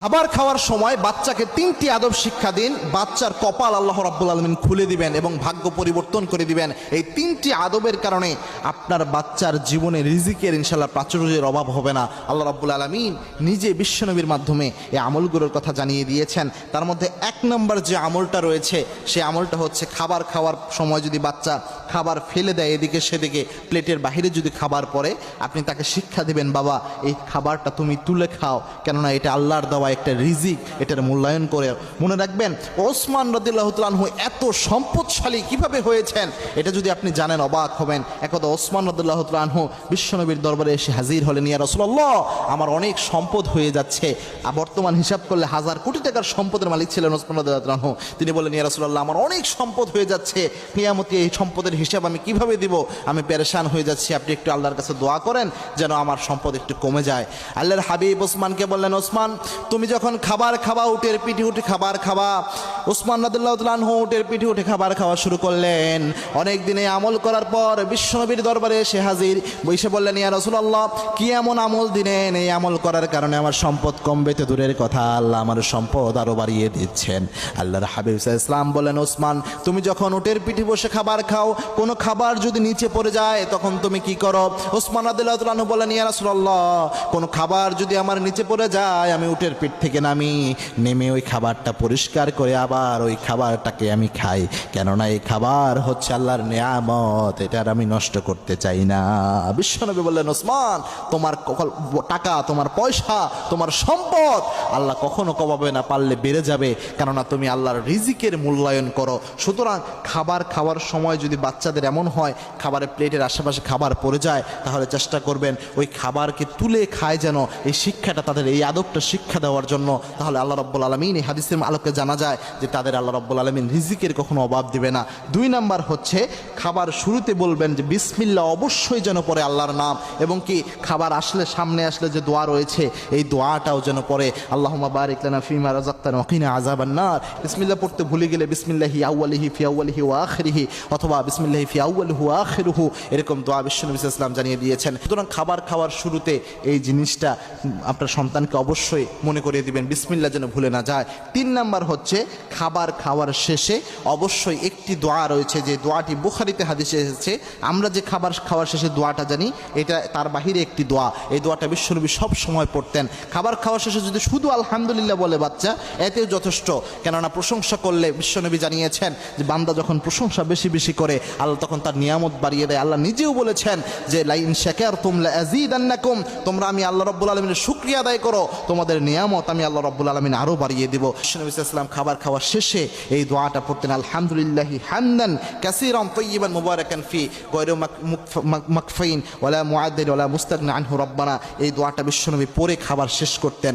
খাবার খাওয়ার সময় বাচ্চাকে 3টি আদব শিক্ষা দিন। বাচ্চার কপাল আল্লাহ রাব্বুল আলামিন খুলে দিবেন এবং ভাগ্য পরিবর্তন করে দিবেন। এই 3টি আদবের কারণে আপনার বাচ্চার জীবনে রিজিকের ইনশাআল্লাহ প্রাচুর্যের অভাব হবে না। আল্লাহ রাব্বুল আলামিন নিজে বিশ্বনবীর মাধ্যমে এই আমলগুলোর কথা জানিয়ে দিয়েছেন। তার মধ্যে 1 নম্বর যে আমলটা রয়েছে সে আমলটা হচ্ছে খাবার খাওয়ার সময় যদি বাচ্চা খাবার ফেলে দেয় এদিকে সেদিকে, প্লেটের বাইরে যদি খাবার পড়ে, আপনি তাকে শিক্ষা দিবেন, বাবা এই খাবারটা তুমি তুলে খাও, কেননা এটা আল্লাহর দেওয়া একটা রিজিক, এটার মূল্যায়ন করে। মনে রাখবেন ওসমান রাদিয়াল্লাহু তাআলা আনহু এত সম্পদশালী কিভাবে হয়েছেন এটা যদি আপনি জানেন অবাক হবেন। একদা ওসমান রাদিয়াল্লাহু তাআলা আনহু বিশ্বনবীর দরবারে এসে হাজির হলেন, ইয়া রাসূলুল্লাহ আমার অনেক সম্পদ হয়ে যাচ্ছে। বর্তমান হিসাব করলে 1000 কোটি টাকার সম্পদের মালিক ছিলেন ওসমান রাদিয়াল্লাহু তাআলা আনহু। তিনি বললেন, ইয়া রাসূলুল্লাহ আমার অনেক সম্পদ হয়ে যাচ্ছে, কিয়ামতে এই সম্পদের হিসাব আমি কিভাবে দিব, আমি পেরেশান হয়ে যাচ্ছি, আপনি একটু আল্লাহর কাছে দোয়া করেন যেন আমার সম্পদ একটু কমে যায়। আল্লাহর হাবিব ওসমানকে বললেন, ওসমান তুমি যখন খাবার খাওয়া উটের পিঠে উঠে খাবার খাওয়া। ওসমান রাদিয়াল্লাহু তাআলা আনহু উটের পিঠে উঠে খাবার খাওয়া শুরু করলেন। অনেক দিনে আমল করার পর বিশ্বনবীর দরবারে এসে হাজির, বসে বললেন, ইয়া রাসূলুল্লাহ কি এমন আমল দিলেন, এই আমল করার কারণে আমার সম্পদ কমবে তো দূরের কথা, আল্লাহ আমার সম্পদ আরো বাড়িয়ে দিচ্ছেন। আল্লাহর হাবিব সাল্লাল্লাহু আলাইহি ওয়াসাল্লাম বললেন, ওসমান তুমি যখন উটের পিঠে বসে খাবার খাও, কোনো খাবার যদি নিচে পড়ে যায় তখন তুমি কি করো? ওসমান রাদিয়াল্লাহু তাআলা আনহু বললেন, ইয়া রাসূলুল্লাহ কোনো খাবার যদি আমার নিচে পড়ে যায় আমি উটের পিঠ থেকে নেমে ওই খাবারটা পরিষ্কার করে আবার ওই খাবারটাকে আমি খাই, কেননা এই খাবার হচ্ছে আল্লাহর নিয়ামত, এটা আমি নষ্ট করতে চাই না। বিশ্বনবী বললেন, ওসমান তোমার টাকা, তোমার পয়সা, তোমার সম্পদ আল্লাহ কখনো কমাবে না, পারলে বেড়ে যাবে, কেননা তুমি আল্লাহর রিজিকের মূল্যায়ন করো। সুতরাং খাবার খাওয়ার সময় যদি বাচ্চাদের এমন হয় খাবারের প্লেটের আশেপাশে খাবার পড়ে যায়, তাহলে চেষ্টা করবেন ওই খাবারকে তুলে খায় যেন, এই শিক্ষাটা তাদের, এই আদবটা শিক্ষা দেওয়ার জন্য। তাহলে আল্লাহ রাব্বুল আলামিন এই হাদিসের আলোকে জানা যায় যে তাদের আল্লাহ রাব্বুল আলামিন রিজিকের কখনো অভাব দিবে না। 2 নাম্বার হচ্ছে খাবার শুরুতে বলবেন যে বিসমিল্লাহ অবশ্যই যেন পড়ে আল্লাহর নাম, এবং কি খাবার আসলে সামনে আসলে যে দোয়া রয়েছে এই দোয়াটাও যেন পড়ে, আল্লাহুম্মা বারিক লানা ফিমা রাযাকতানা ওয়া কিনা আযাবান নার। বিসমিল্লাহ পড়তে ভুলে গেলে বিসমিল্লাহি আউয়ালিহি ফি আউয়ালিহি ওয়া আখিরিহি অথবা বিসমিল্লাহি ফি আউয়ালিহি ওয়া আখিরিহি এরকম দোয়া বিশ্বনবী সাল্লাল্লাহু আলাইহি ওয়াসাল্লাম জানিয়ে দিয়েছেন। সুতরাং খাবার খাওয়ার শুরুতে এই জিনিসটা আপনার সন্তানকে অবশ্যই মনে করিয়ে দিবেন, বিসমিল্লাহ যেন ভুলে না যায়। 3 নাম্বার হচ্ছে খাবার খাওয়ার শেষে অবশ্যই একটি দোয়া রয়েছে, যে দোয়াটি বুখারীতে হাদিসে এসেছে। আমরা যে খাবার খাওয়ার শেষে দোয়াটা জানি এটা তার বাহিরে একটি দোয়া, এই দোয়াটা বিশ্বনবী সব সময় পড়তেন। খাবার খাওয়ার শেষে যদি শুধু আলহামদুলিল্লাহ বলে বাচ্চা, এতেও যথেষ্ট, কেননা প্রশংসা করলে বিশ্বনবী জানিয়েছেন যে বান্দা যখন প্রশংসা বেশি বেশি করে আল্লাহ তখন তার নিয়ামত বাড়িয়ে দেয়। আল্লাহ নিজেও বলেছেন যে লাইন শাকারতুম লাযীদান্নাকুম, তোমরা আমি আল্লাহ রাব্বুল আলামিনের শুকরিয়া আদায় করো, তোমাদের নিয়ামত আমি আল্লাহ রাব্বুল আলামিন আরো বাড়িয়ে দিব। নবী সাল্লাল্লাহু আলাইহি ওয়াসাল্লাম খাবার খাওয়ার শেষে এই দোয়াটা পড়তেন, আলহামদুলিল্লাহি হামদান কাসীরান তাইয়িবান মুবারাকান ফি গায়রু মাকফাইন ওয়ালা মুআদ্দিল ওয়ালা মুস্তাগনা আনহু রাব্বানা। এই দোয়াটা বিশ্বনবী পড়ে খাবার শেষ করতেন।